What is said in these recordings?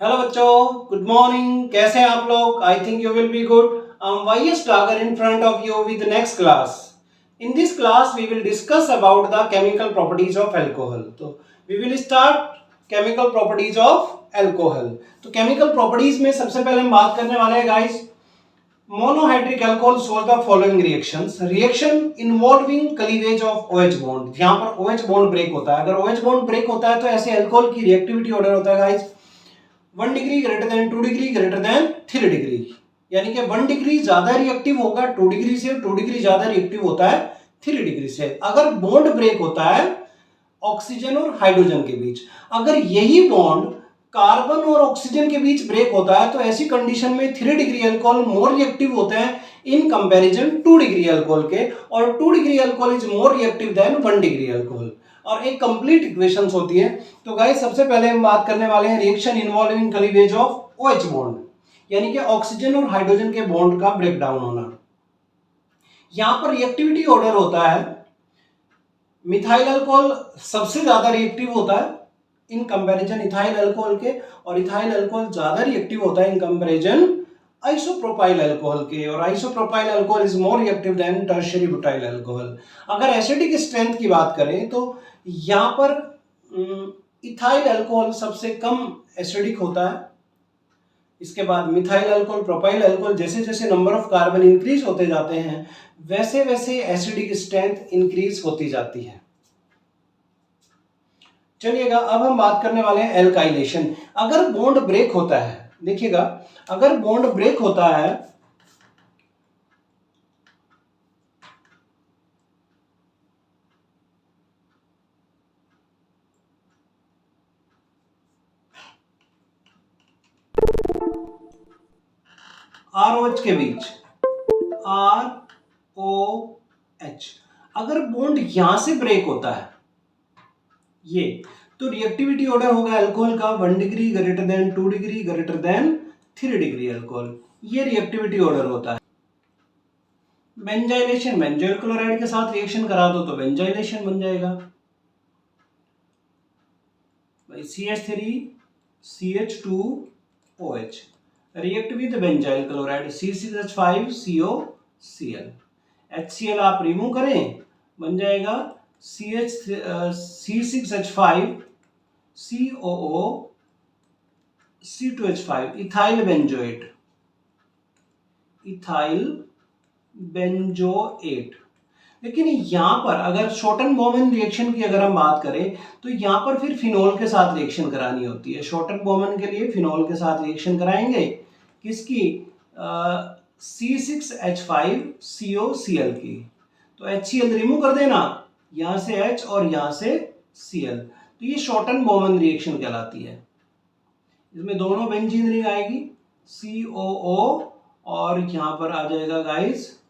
Hello बच्चों, good morning. कैसे हैं आप लोग? I think you will be good. I am YS Dagar in front of you with next class. In this class we will discuss about the chemical properties of alcohol. तो we will start chemical properties of alcohol. तो chemical properties में सबसे पहले हम बात करने वाले हैं guys, monohydric alcohol shows the following reactions. Reaction involving cleavage of OH bond. यहाँ पर OH bond break होता है। अगर OH bond break होता है तो ऐसे अल्कोहल की रिएक्टिविटी ऑर्डर होता है guys 1 degree greater than 2 degree greater than 3 degree. यानी कि 1 डिग्री ज्यादा रिएक्टिव होगा 2 डिग्री से, 2 डिग्री ज्यादा रिएक्टिव होता है 3 डिग्री से। अगर बॉन्ड ब्रेक होता है ऑक्सीजन और हाइड्रोजन के बीच, अगर यही बॉन्ड कार्बन और ऑक्सीजन के बीच ब्रेक होता है तो ऐसी कंडीशन में 3 डिग्री अल्कोहल मोर रिएक्टिव होते हैं इन कंपैरिजन 2 डिग्री अल्कोहल के, और 2 degree alcohol is more reactive than 1 degree alcohol. और एक कंप्लीट इक्वेशंस होती है। तो गाइस सबसे पहले हम बात करने वाले हैं reaction involving cleavage of OH bond, यानी कि ऑक्सीजन और हाइड्रोजन के बॉन्ड का ब्रेकडाउन होना। यहां पर रिएक्टिविटी ऑर्डर होता है, मिथाइल अल्कोहल सबसे ज्यादा रिएक्टिव होता है इन कंपैरिजन इथाइल अल्कोहल के, और इथाइल अल्कोहल ज्यादा रिएक्टिव होता है इन कंपैरिजन आइसोप्रोपाइल अल्कोहल के, और isopropyl alcohol is more reactive then tertiary butyl alcohol. अगर एसिडिक स्ट्रेंथ की बात करें तो यहाँ पर इथाइल अल्कोहल सबसे कम एसिडिक होता है। इसके बाद मिथाइल अल्कोहल, प्रोपाइल अल्कोहल, जैसे जैसे नंबर ऑफ कार्बन इंक्रीज होते जाते हैं वैसे वैसे एसिडिक स्ट्रेंथ इंक्रीज होती जाती है। चलिएगा अब हम बात करने वाले हैं एल्काइलेशन। अगर बॉन्ड ब्रेक होता है, देखिएगा अगर बॉन्ड ब्रेक होता है ROH के बीच, ROH, अगर बॉन्ड यहां से ब्रेक होता है ये, तो रिएक्टिविटी ऑर्डर होगा अल्कोहल का 1 degree greater than 2 degree greater than 3 degree alcohol. ये रिएक्टिविटी ऑर्डर होता है। बेंजाइलेशन, बेंजोइल क्लोराइड के साथ रिएक्शन करा दो तो बेंजाइलेशन बन जाएगा भाई CH3 CH2OH, react with benzyl chloride C6H5 COCl। HCl आप रिमूव करें बन जाएगा C6H5 COO C2H5, ethyl benzoate, ethyl benzoate. लेकिन यहां पर अगर शॉर्टन बोमन रिएक्शन की अगर हम बात करें तो यहां पर फिर फिनोल के साथ रिएक्शन करानी होती है। शॉर्टन बोमन के लिए फिनोल के साथ रिएक्शन कराएंगे किसकी, C6H5 COCl की। तो HCl रिमूव कर देना, यहां से H और यहां से Cl, तो ये शॉर्टन बोमन रिएक्शन कहलाती है। इसमें दोनों बेंजीन रिंग आएगी COO, और यहां पर आ जाएगा guys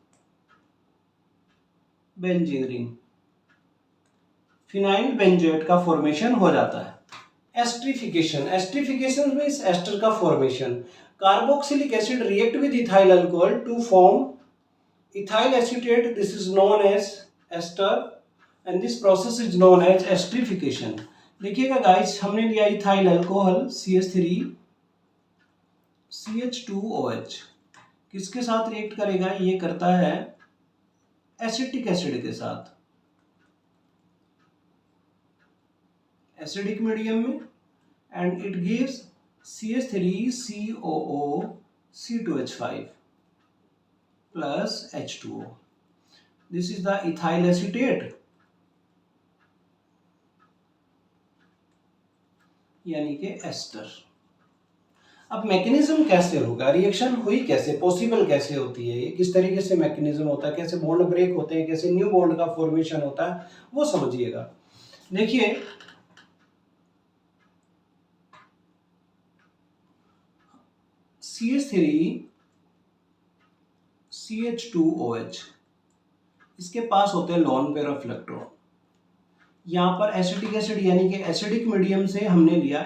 benzene ring, phenyl benzoate का फॉर्मेशन हो जाता है। एस्टरिफिकेशन, एस्टरिफिकेशन मींस एस्टर का formation. Carboxylic acid react with ethyl alcohol to form ethyl acetate, this is known as ester and this process is known as esterification. देखिएगा guys, हमने लिया ethyl alcohol CH3 CH2OH, किसके साथ react करेगा, ये करता है एसिटिक एसिड के साथ, एसिडिक मीडियम में, and it gives CH3COO C2H5 plus H2O. This is the ethyl acetate, यानी कि एस्टर। अब मैकेनिज्म कैसे होगा, रिएक्शन हुई कैसे, पॉसिबल कैसे होती है, ये किस तरीके से मैकेनिज्म होता है, कैसे बॉन्ड ब्रेक होते हैं, कैसे न्यू बॉन्ड का फॉर्मेशन होता है, वो समझिएगा। देखिए CH3 CH2OH, इसके पास होते हैं लोन पेयर ऑफ इलेक्ट्रॉन। यहां पर एसिटिक एसिड यानी कि एसिडिक मीडियम से हमने लिया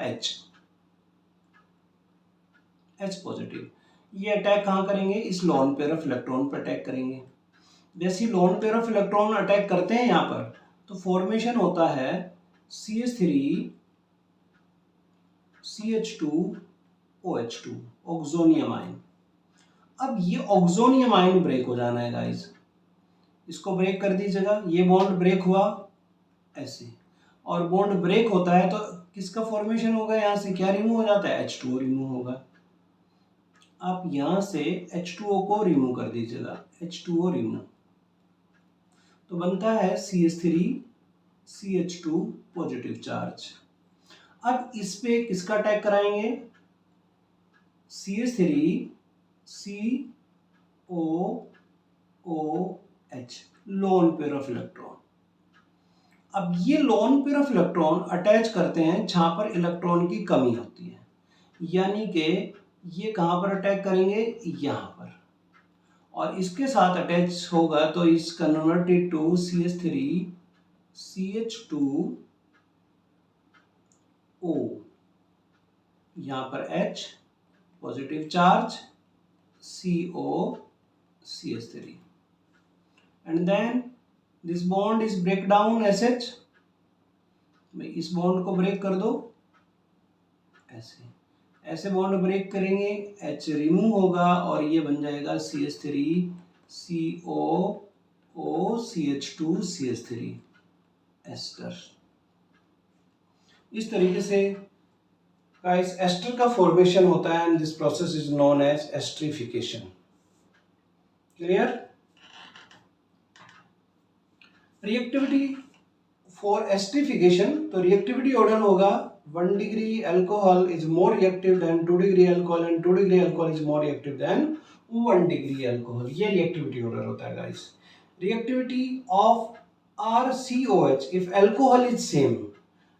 H पॉजिटिव, ये अटैक कहां करेंगे, इस लोन पेयर ऑफ इलेक्ट्रॉन पर अटैक करेंगे। जैसे lone pair of electron attack करते हैं यहां पर, तो फॉर्मेशन होता है CH3 CH2 OH2 oxonium ion. अब ये ऑक्सोनियम आयन ब्रेक हो जाना है गाइस, इसको ब्रेक कर दीजिएगा। ये बॉन्ड ब्रेक हुआ ऐसे, और बॉन्ड ब्रेक होता है तो किसका फॉर्मेशन होगा, यहाँ से क्या रिमूव हो जाता है, H2O रिमूव होगा। आप यहाँ से H2O को रिमूव कर दीजिएगा, H2O रिमूव, तो बनता है CH3CH2 पॉजिटिव चार्ज। अब इस पे किसका अटैक कराएंगे, CH3COOH, lone pair of electron. अब ये lone pair of electron attach करते हैं जहां पर इलेक्ट्रॉन की कमी होती है, यानी कि ये कहां पर अटैक करेंगे, यहां पर, और इसके साथ अटैच होगा तो इस कन्वर्टेड टू CH3CH2O, यहां पर H positive charge, COCH3, and then this bond is break down SH, इस बॉन्ड को ब्रेक कर दो ऐसे, ऐसे बॉन्ड ब्रेक करेंगे, H रिमूव होगा और ये बन जाएगा CH3COOCH2CH3 एस्टर। इस तरीके से गाइस एस्टर का फॉर्मेशन होता है, and this process is known as esterification. Clear? Reactivity for esterification, तो रिएक्टिविटी ऑर्डर होगा 1 degree alcohol is more reactive than 2 degree alcohol and 2 degree alcohol is more reactive than 1 degree alcohol. ये reactivity order होता है guys. Reactivity of RCOH if alcohol is same,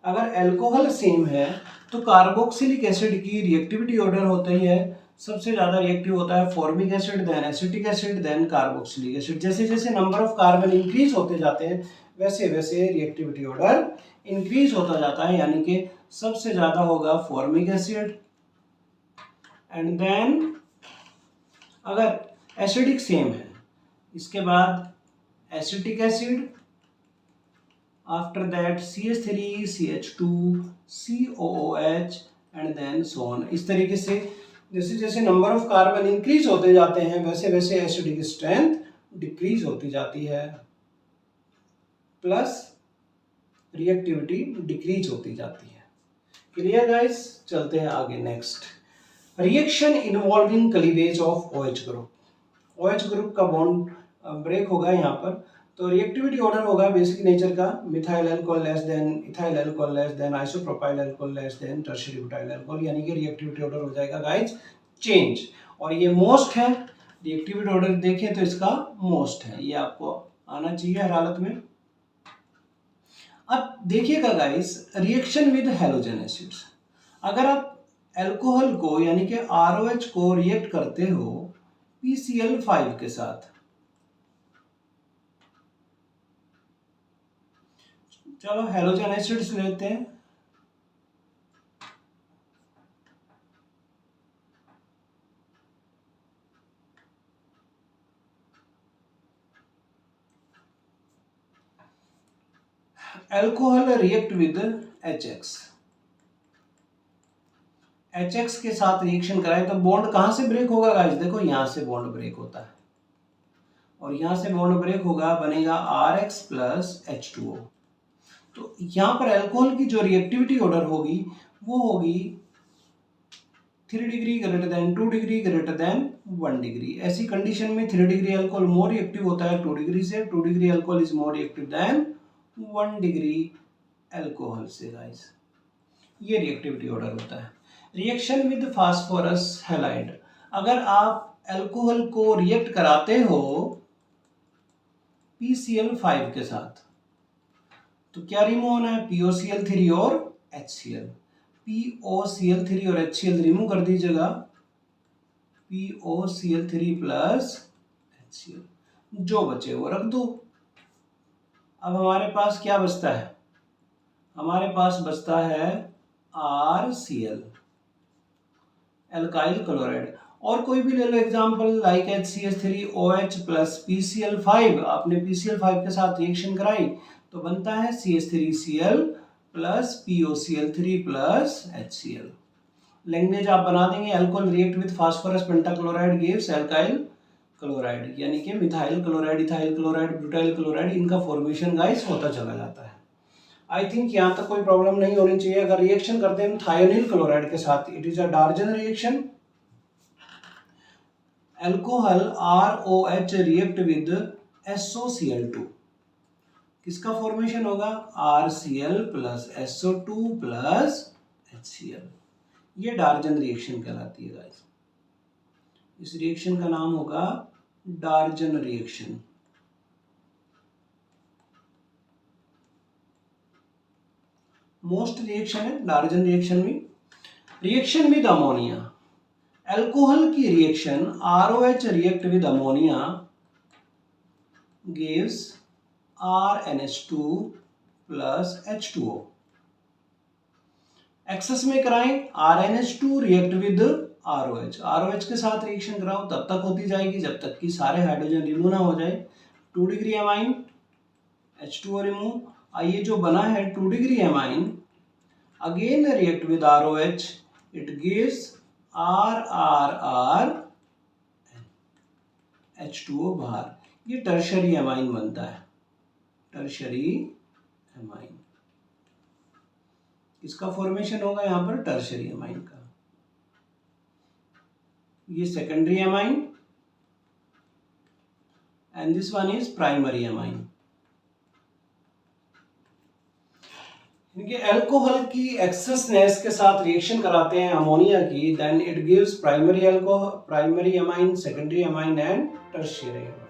अगर alcohol same है तो carboxylic acid की reactivity order होती है, सबसे ज्यादा रिएक्टिव होता है formic acid, then acetic acid, then carboxylic acid. जैसे जैसे नंबर ऑफ कार्बन इंक्रीज होते जाते हैं वैसे वैसे रिएक्टिविटी ऑर्डर इंक्रीज होता जाता है, यानी कि सबसे ज्यादा होगा फॉर्मिक एसिड, एंड देन अगर एसिडिक सेम है इसके बाद acetic acid, after that CH3 CH2 COOH and then so on। इस तरीके से जैसे जैसे नंबर ऑफ कार्बन इंक्रीज होते जाते हैं वैसे वैसे एसिडिक स्ट्रेंथ डिक्रीज होती जाती है, प्लस रिएक्टिविटी डिक्रीज होती जाती है। Clear guys? चलते हैं आगे। Next, reaction involving cleavage of OH group. OH group का बॉन्ड ब्रेक होगा यहाँ पर, तो रिएक्टिविटी ऑर्डर होगा बेसिक नेचर का, methyl alcohol less than ethyl alcohol less than isopropyl alcohol less than tertiary butyl alcohol, यानी कि रिएक्टिविटी ऑर्डर हो जाएगा गाइस चेंज, और ये मोस्ट है। रिएक्टिविटी ऑर्डर देखें तो इसका मोस्ट है, ये आपको आना चाहिए हर हालत में। अब देखिएगा guys, reaction with halogen acids, अगर आप अल्कोहल को यानी कि ROH को रिएक्ट करते हो PCl5 के साथ, चलो हैलोजन एसिड्स लेते हैं, alcohol react with HX, HX के साथ रिएक्शन कराए तो बॉन्ड कहां से ब्रेक होगा गाइस, देखो यहां से बॉन्ड ब्रेक होता है, और यहां से बॉन्ड ब्रेक होगा, बनेगा RX प्लस H2O। तो यहाँ पर अल्कोहल की जो रिएक्टिविटी ऑर्डर होगी वो होगी 3 degree greater than 2 degree greater than 1 degree. ऐसी कंडीशन में 3 डिग्री अल्कोहल मोर रिएक्टिव होता है 2 डिग्री से, 2 degree alcohol is more reactive than 1 degree alcohol से गाइस। ये रिएक्टिविटी ऑर्डर होता है। रिएक्शन विद फास्फोरस हैलाइड, अगर आप अल्कोहल को रिएक्ट कराते हो PCl5 के साथ तो क्या रिमूव होना है, POCl3 और HCl। POCl3 और HCl रिमूव कर दीजिएगा, POCl3 प्लस HCl, जो बचे वो रख दो। अब हमारे पास क्या बचता है, हमारे पास बचता है RCl, एल्काइल क्लोराइड। और कोई भी ले लो example, like CH3OH plus PCl5, आपने PCl5 के साथ रिएक्शन कराई तो बनता है CH3Cl plus POCl3 plus HCl। Language आप बना देंगे, alcohol react with phosphorus pentachloride gives alkyl chloride, यानी कि methyl chloride, ethyl chloride, butyl chloride, इनका फॉर्मेशन गाइस होता चला जाता है। आई थिंक यहाँ तक कोई प्रॉब्लम नहीं होनी चाहिए। अगर रिएक्शन करते हैं थायोनिल क्लोराइड के साथ, it is a डार्जन reaction. Alcohol ROH react with SOCl2, किसका फॉर्मेशन होगा? RCl plus SO2 plus HCl। ये डार्जन रिएक्शन कहलाती है गाइस। इस रिएक्शन का नाम होगा डार्जन रिएक्शन। मोस्ट रिएक्शन है डार्जन रिएक्शन में। रिएक्शन विद अमोनिया, अल्कोहल की reaction ROH react with ammonia gives RNH2 plus H2O। Excess में कराएं RNH2 react with ROH, ROH के साथ रिएक्शन कराओ, तब तक होती जाएगी जब तक कि सारे हाइड्रोजन रिमूव ना हो जाए। 2 डिग्री एमाइन, H2O रिमूव। ये जो बना है 2 degree amine, again react with ROH, it gives RRR H2O बाहर, ये टर्शरी एमाइन बनता है, टर्शरी एमाइन। इसका फॉर्मेशन होगा यहाँ पर टर्शरी एमाइन का। ये secondary amine and this one is primary amine. Alcohol की एक्सेसनेस के साथ रिएक्शन कराते हैं अमोनिया की, then it gives primary alcohol, primary amine, secondary amine and tertiary amine.